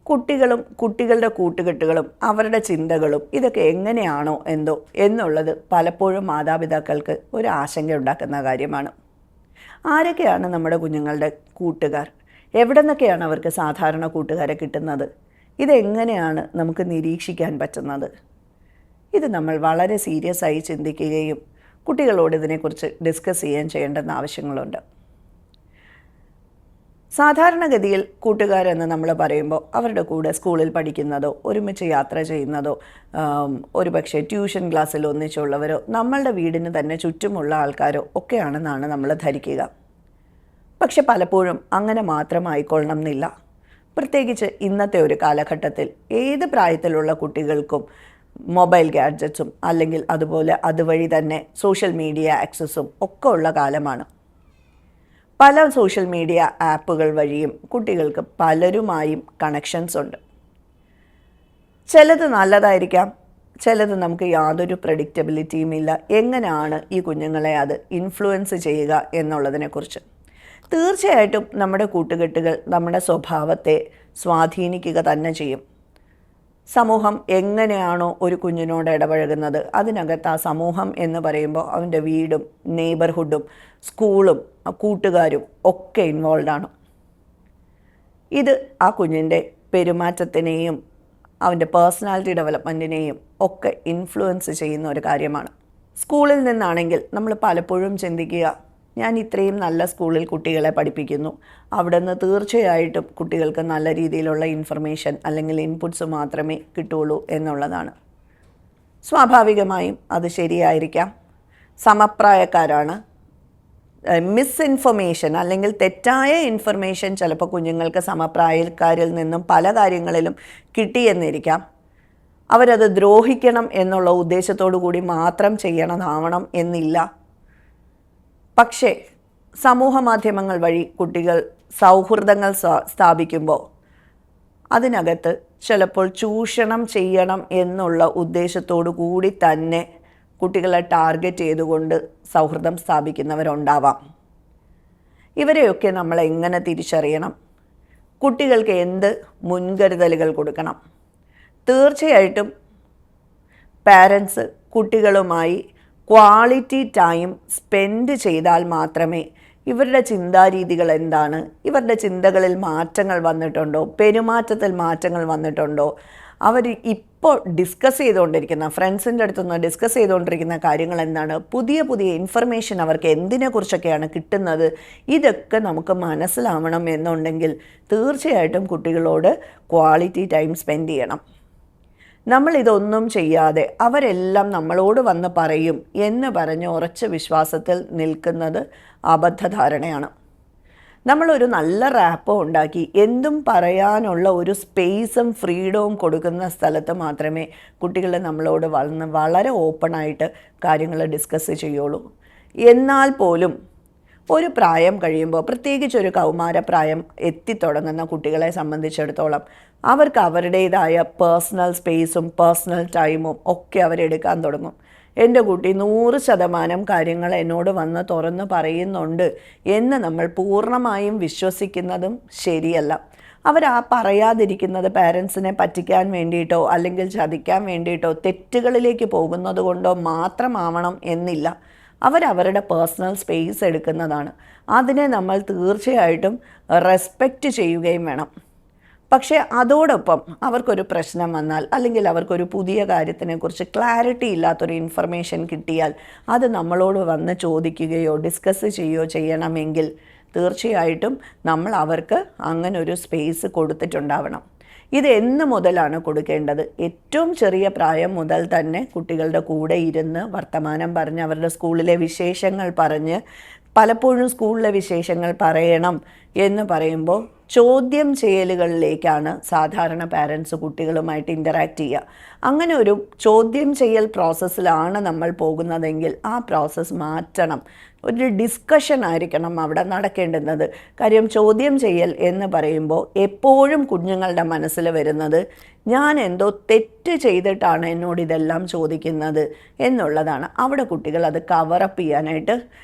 കുട്ടികളും കുട്ടികളുടെ കൂട്ടുകെട്ടുകളും അവരുടെ ചിന്തകളും ഇതൊക്കെ എങ്ങനെയാണോ എന്തോ എന്നുള്ളത് പലപ്പോഴും മാതാപിതാക്കൾക്ക് ഒരു ആശങ്ക ഉണ്ടാക്കുന്ന കാര്യമാണ്. ആരൊക്കെയാണ് നമ്മുടെ കുഞ്ഞുങ്ങളുടെ കൂട്ടുകാർ? എവിടെ നിന്നൊക്കെയാണ് അവർക്ക് സാധാരണ കൂട്ടുകാരെ കിട്ടുന്നത്? ഇതെങ്ങനെയാണ് നമുക്ക് നിരീക്ഷിക്കാൻ പറ്റുന്നത്? ഇത് നമ്മൾ വളരെ സീരിയസ് ആയി ചിന്തിക്കുകയും കുട്ടികളോട് ഇതിനെക്കുറിച്ച് ഡിസ്കസ് ചെയ്യേണ്ടുന്ന ആവശ്യങ്ങളുണ്ട്. സാധാരണഗതിയിൽ കൂട്ടുകാരെന്ന് നമ്മൾ പറയുമ്പോൾ അവരുടെ കൂടെ സ്കൂളിൽ പഠിക്കുന്നതോ ഒരുമിച്ച് യാത്ര ചെയ്യുന്നതോ ഒരുപക്ഷെ ട്യൂഷൻ ക്ലാസ്സിൽ ഒന്നിച്ചുള്ളവരോ നമ്മളുടെ വീടിന് തന്നെ ചുറ്റുമുള്ള ആൾക്കാരോ ഒക്കെയാണെന്നാണ് നമ്മൾ ധരിക്കുക. പക്ഷെ പലപ്പോഴും അങ്ങനെ മാത്രമായിക്കൊള്ളണം എന്നില്ല. പ്രത്യേകിച്ച് ഇന്നത്തെ ഒരു കാലഘട്ടത്തിൽ ഏത് പ്രായത്തിലുള്ള കുട്ടികൾക്കും മൊബൈൽ ഗാഡ്ജറ്റ്സും അല്ലെങ്കിൽ അതുപോലെ അതുവഴി തന്നെ സോഷ്യൽ മീഡിയ ആക്സസും ഒക്കെ ഉള്ള കാലമാണ്. പല സോഷ്യൽ മീഡിയ ആപ്പുകൾ വഴിയും കുട്ടികൾക്ക് പലരുമായും കണക്ഷൻസ് ഉണ്ട്. ചിലത് നല്ലതായിരിക്കാം, ചിലത് നമുക്ക് യാതൊരു പ്രഡിക്റ്റബിലിറ്റിയും ഇല്ല. എങ്ങനെയാണ് ഈ കുഞ്ഞുങ്ങളെ അത് ഇൻഫ്ലുവൻസ് ചെയ്യുക എന്നുള്ളതിനെക്കുറിച്ച് തീർച്ചയായിട്ടും നമ്മുടെ കൂട്ടുകെട്ടുകൾ നമ്മുടെ സ്വഭാവത്തെ സ്വാധീനിക്കുക തന്നെ ചെയ്യും. സമൂഹം എങ്ങനെയാണോ ഒരു കുഞ്ഞിനോട് ഇടപഴകുന്നത് അതിനകത്ത് ആ സമൂഹം എന്ന് പറയുമ്പോൾ അവൻ്റെ വീടും നെയ്ബർഹുഡും സ്കൂളും കൂട്ടുകാരും ഒക്കെ ഇൻവോൾവ് ആണ്. ഇത് ആ കുഞ്ഞിൻ്റെ പെരുമാറ്റത്തിനെയും അവൻ്റെ പേഴ്സണാലിറ്റി ഡെവലപ്മെൻറ്റിനെയും ഒക്കെ ഇൻഫ്ലുവൻസ് ചെയ്യുന്ന ഒരു കാര്യമാണ്. സ്കൂളിൽ നിന്നാണെങ്കിൽ നമ്മൾ പലപ്പോഴും ചിന്തിക്കുക, ഞാൻ ഇത്രയും നല്ല സ്കൂളിൽ കുട്ടികളെ പഠിപ്പിക്കുന്നു, അവിടെ നിന്ന് തീർച്ചയായിട്ടും കുട്ടികൾക്ക് നല്ല രീതിയിലുള്ള ഇൻഫർമേഷൻ അല്ലെങ്കിൽ ഇൻപുട്സ് മാത്രമേ കിട്ടുള്ളൂ എന്നുള്ളതാണ്. സ്വാഭാവികമായും അത് ശരിയായിരിക്കാം. സമപ്രായക്കാരാണ്. മിസ്ഇൻഫർമേഷൻ അല്ലെങ്കിൽ തെറ്റായ ഇൻഫർമേഷൻ ചിലപ്പോൾ കുഞ്ഞുങ്ങൾക്ക് സമപ്രായക്കാരിൽ നിന്നും പല കാര്യങ്ങളിലും കിട്ടിയെന്നിരിക്കാം. അവരത് ദ്രോഹിക്കണം എന്നുള്ള ഉദ്ദേശത്തോടു കൂടി മാത്രം ചെയ്യണതാവണം എന്നില്ല. പക്ഷേ സമൂഹ മാധ്യമങ്ങൾ വഴി കുട്ടികൾ സൗഹൃദങ്ങൾ സ്ഥാപിക്കുമ്പോൾ അതിനകത്ത് ചിലപ്പോൾ ചൂഷണം ചെയ്യണം എന്നുള്ള ഉദ്ദേശത്തോടു കൂടി തന്നെ കുട്ടികളെ ടാർഗറ്റ് ചെയ്തുകൊണ്ട് സൗഹൃദം സ്ഥാപിക്കുന്നവരുണ്ടാവാം. ഇവരെയൊക്കെ നമ്മൾ എങ്ങനെ തിരിച്ചറിയണം? കുട്ടികൾക്ക് എന്ത് മുൻകരുതലുകൾ കൊടുക്കണം? തീർച്ചയായിട്ടും പാരൻസ് കുട്ടികളുമായി ക്വാളിറ്റി ടൈം സ്പെൻഡ് ചെയ്താൽ മാത്രമേ ഇവരുടെ ചിന്താരീതികൾ എന്താണ്, ഇവരുടെ ചിന്തകളിൽ മാറ്റങ്ങൾ വന്നിട്ടുണ്ടോ, പെരുമാറ്റത്തിൽ മാറ്റങ്ങൾ വന്നിട്ടുണ്ടോ, അവർ ഇപ്പോൾ ഡിസ്കസ് ചെയ്തുകൊണ്ടിരിക്കുന്ന ഫ്രണ്ട്സിൻ്റെ അടുത്തുനിന്ന് ഡിസ്കസ് ചെയ്തുകൊണ്ടിരിക്കുന്ന കാര്യങ്ങൾ എന്താണ്, പുതിയ പുതിയ ഇൻഫർമേഷൻ അവർക്ക് എന്തിനെക്കുറിച്ചൊക്കെയാണ് കിട്ടുന്നത്, ഇതൊക്കെ നമുക്ക് മനസ്സിലാവണം എന്നുണ്ടെങ്കിൽ തീർച്ചയായിട്ടും കുട്ടികളോട് ക്വാളിറ്റി ടൈം സ്പെൻഡ് ചെയ്യണം. നമ്മളിതൊന്നും ചെയ്യാതെ അവരെല്ലാം നമ്മളോട് വന്ന് പറയും എന്ന് പറഞ്ഞ് ഉറച്ച വിശ്വാസത്തിൽ നിൽക്കുന്നത് അബദ്ധധാരണയാണ്. നമ്മളൊരു നല്ല റാപ്പ് ഉണ്ടാക്കി എന്തും പറയാനുള്ള ഒരു സ്പേസും ഫ്രീഡവും കൊടുക്കുന്ന സ്ഥലത്ത് മാത്രമേ കുട്ടികൾ നമ്മളോട് വളരെ ഓപ്പണായിട്ട് കാര്യങ്ങൾ ഡിസ്കസ് ചെയ്യുള്ളൂ. എന്നാൽ പോലും ഒരു പ്രായം കഴിയുമ്പോൾ, പ്രത്യേകിച്ച് ഒരു കൗമാരപ്രായം എത്തിത്തുടങ്ങുന്ന കുട്ടികളെ സംബന്ധിച്ചിടത്തോളം അവർക്ക് അവരുടേതായ പേഴ്സണൽ സ്പേസും പേഴ്സണൽ ടൈമും ഒക്കെ അവരെടുക്കാൻ തുടങ്ങും. എൻ്റെ കുട്ടി 100% കാര്യങ്ങൾ എന്നോട് വന്ന് തുറന്ന് പറയുന്നുണ്ട് എന്ന് നമ്മൾ പൂർണ്ണമായും വിശ്വസിക്കുന്നതും ശരിയല്ല. പറയാതിരിക്കുന്നത് പാരൻസിനെ പറ്റിക്കാൻ വേണ്ടിയിട്ടോ അല്ലെങ്കിൽ ചതിക്കാൻ വേണ്ടിയിട്ടോ തെറ്റുകളിലേക്ക് പോകുന്നത് കൊണ്ടോ മാത്രമാവണം എന്നില്ല. അവരവരുടെ പേഴ്സണൽ സ്പേസ് എടുക്കുന്നതാണ്. അതിനെ നമ്മൾ തീർച്ചയായിട്ടും റെസ്പെക്റ്റ് ചെയ്യുകയും വേണം. പക്ഷേ അതോടൊപ്പം അവർക്കൊരു പ്രശ്നം വന്നാൽ അല്ലെങ്കിൽ അവർക്കൊരു പുതിയ കാര്യത്തിനെക്കുറിച്ച് ക്ലാരിറ്റി ഇല്ലാത്തൊരു ഇൻഫർമേഷൻ കിട്ടിയാൽ അത് നമ്മളോട് വന്ന് ചോദിക്കുകയോ ഡിസ്കസ് ചെയ്യുകയോ ചെയ്യണമെങ്കിൽ തീർച്ചയായിട്ടും നമ്മൾ അവർക്ക് അങ്ങനെ ഒരു സ്പേസ് കൊടുത്തിട്ടുണ്ടാവണം. ഇത് എന്ന് മുതലാണ് കൊടുക്കേണ്ടത്? ഏറ്റവും ചെറിയ പ്രായം മുതൽ തന്നെ കുട്ടികളുടെ കൂടെ ഇരുന്ന് വർത്തമാനം പറഞ്ഞ് അവരുടെ സ്കൂളിലെ വിശേഷങ്ങൾ പറഞ്ഞ്, പലപ്പോഴും സ്കൂളിലെ വിശേഷങ്ങൾ പറയണം എന്ന് പറയുമ്പോൾ ചോദ്യം ചെയ്യലുകളിലേക്കാണ് സാധാരണ പാരൻസ് കുട്ടികളുമായിട്ട് ഇൻ്ററാക്റ്റ് ചെയ്യുക. അങ്ങനെ ഒരു ചോദ്യം ചെയ്യൽ പ്രോസസ്സിലാണ് നമ്മൾ പോകുന്നതെങ്കിൽ ആ പ്രോസസ്സ് മാറ്റണം. ഒരു ഡിസ്കഷൻ ആയിരിക്കണം അവിടെ നടക്കേണ്ടുന്നത്. കാര്യം ചോദ്യം ചെയ്യൽ എന്ന് പറയുമ്പോൾ എപ്പോഴും കുഞ്ഞുങ്ങളുടെ മനസ്സിൽ വരുന്നത് ഞാൻ എന്തോ തെറ്റ് ചെയ്തിട്ടാണ് എന്നോട് ഇതെല്ലാം ചോദിക്കുന്നത് എന്നുള്ളതാണ്. അവിടെ കുട്ടികൾ അത് കവറപ്പ് ചെയ്യാനായിട്ട്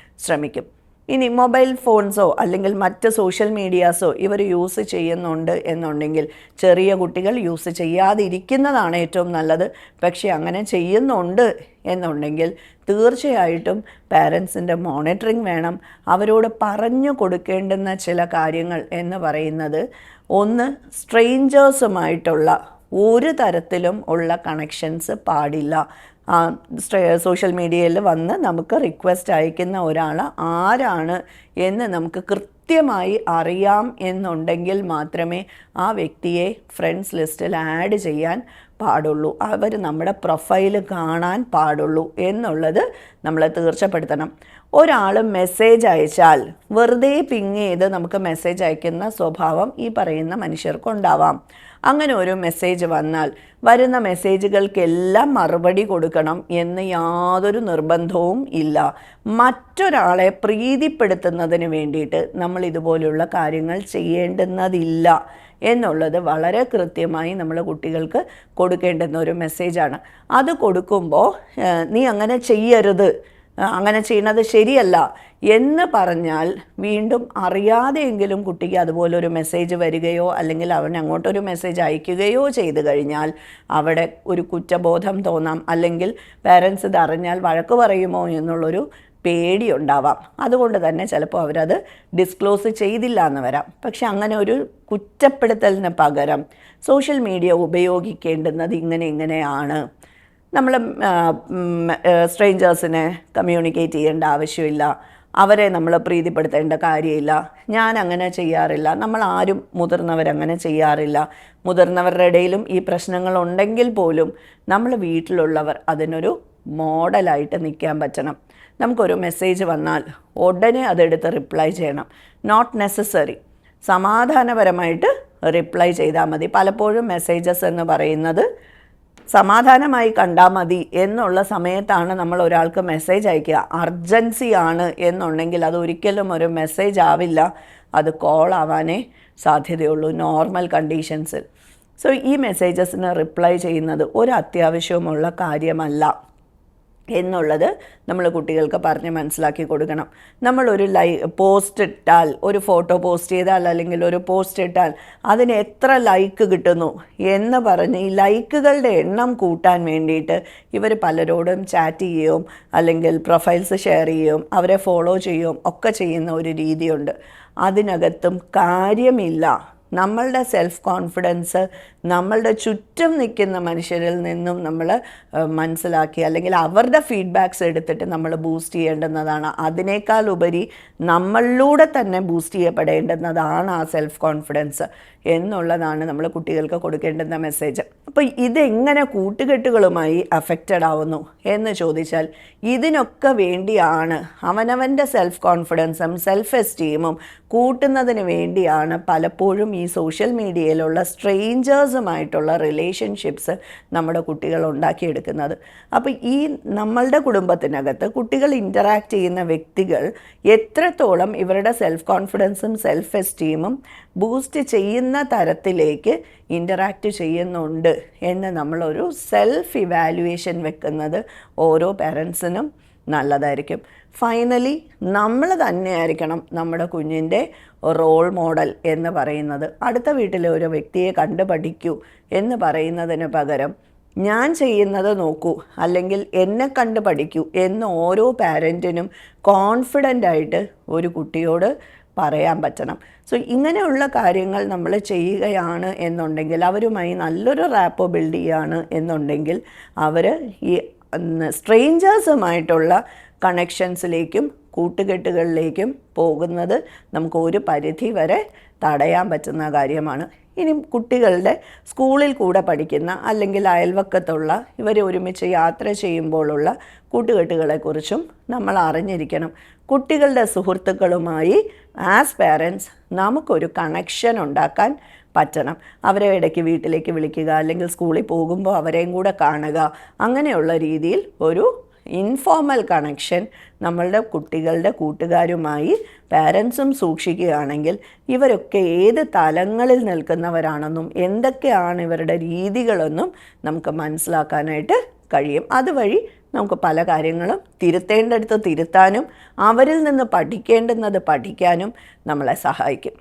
ശ്രമിക്കും. ഇനി മൊബൈൽ ഫോൺസോ അല്ലെങ്കിൽ മറ്റ് സോഷ്യൽ മീഡിയാസോ ഇവർ യൂസ് ചെയ്യുന്നുണ്ട് എന്നുണ്ടെങ്കിൽ ചെറിയ കുട്ടികൾ യൂസ് ചെയ്യാതിരിക്കുന്നതാണ് ഏറ്റവും നല്ലത്. പക്ഷേ അങ്ങനെ ചെയ്യുന്നുണ്ട് എന്നുണ്ടെങ്കിൽ തീർച്ചയായിട്ടും പാരൻസിൻ്റെ മോണിറ്ററിങ് വേണം. അവരോട് പറഞ്ഞു കൊടുക്കേണ്ടുന്ന ചില കാര്യങ്ങൾ എന്ന് പറയുന്നത്, ഒന്ന്, സ്ട്രേഞ്ചേഴ്സുമായിട്ടുള്ള ഒരു തരത്തിലും ഉള്ള കണക്ഷൻസ് പാടില്ല. സോഷ്യൽ മീഡിയയിൽ വന്ന് നമുക്ക് റിക്വസ്റ്റ് അയക്കുന്ന ഒരാൾ ആരാണ് എന്ന് നമുക്ക് കൃത്യമായി അറിയാം എന്നുണ്ടെങ്കിൽ മാത്രമേ ആ വ്യക്തിയെ ഫ്രണ്ട്സ് ലിസ്റ്റിൽ ആഡ് ചെയ്യാൻ പാടുള്ളൂ, അവർ നമ്മുടെ പ്രൊഫൈല് കാണാൻ പാടുള്ളൂ എന്നുള്ളത് നമ്മൾ തീർച്ചപ്പെടുത്തണം. ഒരാൾ മെസ്സേജ് അയച്ചാൽ വെറുതെ പിങ് ചെയ്ത് നമുക്ക് മെസ്സേജ് അയക്കുന്ന സ്വഭാവം ഈ പറയുന്ന മനുഷ്യർക്കുണ്ടാവാം. അങ്ങനെ ഒരു മെസ്സേജ് വന്നാൽ വരുന്ന മെസ്സേജുകൾക്കെല്ലാം മറുപടി കൊടുക്കണം എന്ന് യാതൊരു നിർബന്ധവും ഇല്ല. മറ്റൊരാളെ പ്രീതിപ്പെടുത്തുന്നതിന് വേണ്ടിയിട്ട് നമ്മൾ ഇതുപോലുള്ള കാര്യങ്ങൾ ചെയ്യേണ്ടുന്നതില്ല എന്നുള്ളത് വളരെ കൃത്യമായി നമ്മൾ കുട്ടികൾക്ക് കൊടുക്കേണ്ടുന്ന ഒരു മെസ്സേജാണ്. അത് കൊടുക്കുമ്പോൾ നീ അങ്ങനെ ചെയ്യരുത്, അങ്ങനെ ചെയ്യുന്നത് ശരിയല്ല എന്ന് പറഞ്ഞാൽ വീണ്ടും അറിയാതെയെങ്കിലും കുട്ടിക്ക് അതുപോലൊരു മെസ്സേജ് വരികയോ അല്ലെങ്കിൽ അവൻ അങ്ങോട്ടൊരു മെസ്സേജ് അയക്കുകയോ ചെയ്തു കഴിഞ്ഞാൽ അവിടെ ഒരു കുറ്റബോധം തോന്നാം, അല്ലെങ്കിൽ പാരൻസ് ഇത് അറിഞ്ഞാൽ വഴക്ക് പറയുമോ എന്നുള്ളൊരു പേടിയുണ്ടാവാം. അതുകൊണ്ട് തന്നെ ചിലപ്പോൾ അവരത് ഡിസ്ക്ലോസ് ചെയ്തില്ല എന്ന് വരാം. പക്ഷെ അങ്ങനെ ഒരു കുറ്റപ്പെടുത്തലിന് പകരം സോഷ്യൽ മീഡിയ ഉപയോഗിക്കേണ്ടുന്നത് ഇങ്ങനെയാണ്. നമ്മൾ സ്ട്രേഞ്ചേഴ്സിനെ കമ്മ്യൂണിക്കേറ്റ് ചെയ്യേണ്ട ആവശ്യമില്ല, അവരെ നമ്മൾ പ്രീതിപ്പെടുത്തേണ്ട കാര്യമില്ല, ഞാൻ അങ്ങനെ ചെയ്യാറില്ല, നമ്മൾ ആരും മുതിർന്നവരങ്ങനെ ചെയ്യാറില്ല. മുതിർന്നവരുടെ ഇടയിലും ഈ പ്രശ്നങ്ങളുണ്ടെങ്കിൽ പോലും നമ്മൾ വീട്ടിലുള്ളവർ അതിനൊരു മോഡലായിട്ട് നിൽക്കാൻ പറ്റണം. നമുക്കൊരു മെസ്സേജ് വന്നാൽ ഉടനെ അതെടുത്ത് റിപ്ലൈ ചെയ്യണം. നോട്ട് നെസസറി, സമാധാനപരമായിട്ട് റിപ്ലൈ ചെയ്താൽ മതി. പലപ്പോഴും മെസ്സേജസ് എന്ന് പറയുന്നത് സമാധാനമായി കണ്ടാൽ മതി എന്നുള്ള സമയത്താണ് നമ്മൾ ഒരാൾക്ക് മെസ്സേജ് അയക്കുക. അർജൻസി ആണ് എന്നുണ്ടെങ്കിൽ അത് ഒരിക്കലും ഒരു മെസ്സേജ് ആവില്ല, അത് കോൾ ആവാനേ സാധ്യതയുള്ളൂ നോർമൽ കണ്ടീഷൻസിൽ. സോ ഈ മെസ്സേജസിന് റിപ്ലൈ ചെയ്യുന്നത് ഒരു അത്യാവശ്യവുമുള്ള കാര്യമല്ല എന്നുള്ളത് നമ്മൾ കുട്ടികൾക്ക് പറഞ്ഞ് മനസ്സിലാക്കി കൊടുക്കണം. നമ്മളൊരു പോസ്റ്റ് ഇട്ടാൽ, ഒരു ഫോട്ടോ പോസ്റ്റ് ചെയ്താൽ അല്ലെങ്കിൽ ഒരു പോസ്റ്റ് ഇട്ടാൽ അതിന് എത്ര ലൈക്ക് കിട്ടുന്നു എന്ന് പറഞ്ഞ് ഈ ലൈക്കുകളുടെ എണ്ണം കൂട്ടാൻ വേണ്ടിയിട്ട് ഇവർ പലരോടും ചാറ്റ് ചെയ്യുകയും അല്ലെങ്കിൽ പ്രൊഫൈൽസ് ഷെയർ ചെയ്യുകയും അവരെ ഫോളോ ചെയ്യുകയും ഒക്കെ ചെയ്യുന്ന ഒരു രീതിയുണ്ട്. അതിനകത്തും കാര്യമില്ല. നമ്മളുടെ സെൽഫ് കോൺഫിഡൻസ് നമ്മളുടെ ചുറ്റും നിൽക്കുന്ന മനുഷ്യരിൽ നിന്നും നമ്മൾ മനസ്സിലാക്കി അല്ലെങ്കിൽ അവരുടെ ഫീഡ്ബാക്ക്സ് എടുത്തിട്ട് നമ്മൾ ബൂസ്റ്റ് ചെയ്യേണ്ടുന്നതാണ്. അതിനേക്കാൾ ഉപരി നമ്മളിലൂടെ തന്നെ ബൂസ്റ്റ് ചെയ്യപ്പെടേണ്ടുന്നതാണ് ആ സെൽഫ് കോൺഫിഡൻസ് എന്നുള്ളതാണ് നമ്മൾ കുട്ടികൾക്ക് കൊടുക്കേണ്ടുന്ന മെസ്സേജ്. അപ്പോൾ ഇതെങ്ങനെ കൂട്ടുകെട്ടുകളുമായി അഫക്റ്റഡ് ആവുന്നു എന്ന് ചോദിച്ചാൽ ഇതിനൊക്കെ വേണ്ടിയാണ് അവനവൻ്റെ സെൽഫ് കോൺഫിഡൻസും സെൽഫ് എസ്റ്റീമും കൂട്ടുന്നതിന് വേണ്ടിയാണ് പലപ്പോഴും ഈ സോഷ്യൽ മീഡിയയിലുള്ള സ്ട്രേഞ്ചേഴ്സുമായിട്ടുള്ള റിലേഷൻഷിപ്സ് നമ്മുടെ കുട്ടികൾ ഉണ്ടാക്കിയെടുക്കുന്നത്. അപ്പോൾ ഈ നമ്മളുടെ കുടുംബത്തിനകത്ത് കുട്ടികൾ ഇൻ്ററാക്ട് ചെയ്യുന്ന വ്യക്തികൾ എത്രത്തോളം ഇവരുടെ സെൽഫ് കോൺഫിഡൻസും സെൽഫ് എസ്റ്റീമും ബൂസ്റ്റ് ചെയ്യുന്ന തരത്തിലേക്ക് ഇൻ്ററാക്റ്റ് ചെയ്യുന്നുണ്ട് എന്ന് നമ്മളൊരു സെൽഫ് ഇവാലുവേഷൻ വെക്കുന്നത് ഓരോ പാരൻസിനും നല്ലതായിരിക്കും. ഫൈനലി നമ്മൾ തന്നെയായിരിക്കണം നമ്മുടെ കുഞ്ഞിൻ്റെ റോൾ മോഡൽ എന്ന് പറയുന്നത്. അടുത്ത വീട്ടിലെ ഒരു വ്യക്തിയെ കണ്ടു പഠിക്കൂ എന്ന് പറയുന്നതിന് പകരം ഞാൻ ചെയ്യുന്നത് നോക്കൂ അല്ലെങ്കിൽ എന്നെ കണ്ടു പഠിക്കൂ എന്ന് ഓരോ പാരൻറ്റിനും കോൺഫിഡൻ്റായിട്ട് ഒരു കുട്ടിയോട് പറയാൻ പറ്റണം. സോ ഇങ്ങനെയുള്ള കാര്യങ്ങൾ നമ്മൾ ചെയ്യുകയാണ് എന്നുണ്ടെങ്കിൽ, അവരുമായി നല്ലൊരു റാപ്പോ ബിൽഡ് ചെയ്യുകയാണ് എന്നുണ്ടെങ്കിൽ അവർ ഈ സ്ട്രേഞ്ചേഴ്സുമായിട്ടുള്ള കണക്ഷൻസിലേക്കും കൂട്ടുകെട്ടുകളിലേക്കും പോകുന്നത് നമുക്ക് ഒരു പരിധി വരെ തടയാൻ പറ്റുന്ന കാര്യമാണ്. ഇനി കുട്ടികളുടെ സ്കൂളിൽ കൂടെ പഠിക്കുന്ന അല്ലെങ്കിൽ അയൽവക്കത്തുള്ള ഇവർ ഒരുമിച്ച് യാത്ര ചെയ്യുമ്പോഴുള്ള കൂട്ടുകെട്ടുകളെക്കുറിച്ചും നമ്മൾ അറിഞ്ഞിരിക്കണം. കുട്ടികളുടെ സുഹൃത്തുക്കളുമായി ആസ് പാരൻസ് നമുക്കൊരു കണക്ഷൻ ഉണ്ടാക്കാൻ പറ്റണം. അവരെ ഇടയ്ക്ക് വീട്ടിലേക്ക് വിളിക്കുക അല്ലെങ്കിൽ സ്കൂളിൽ പോകുമ്പോൾ അവരെയും കൂടെ കാണുക, അങ്ങനെയുള്ള രീതിയിൽ ഒരു ഇൻഫോർമൽ കണക്ഷൻ നമ്മളുടെ കുട്ടികളുടെ കൂട്ടുകാരുമായി പാരൻസും സൂക്ഷിക്കുകയാണെങ്കിൽ ഇവരൊക്കെ ഏത് തലങ്ങളിൽ നിൽക്കുന്നവരാണെന്നും എന്തൊക്കെയാണ് ഇവരുടെ രീതികളെന്നും നമുക്ക് മനസ്സിലാക്കാനായിട്ട് കഴിയും. അതുവഴി നമുക്ക് പല കാര്യങ്ങളും തിരുത്തേണ്ടടുത്ത് തിരുത്താനും അവരിൽ നിന്ന് പഠിക്കേണ്ടുന്നത് പഠിക്കാനും നമ്മളെ സഹായിക്കും.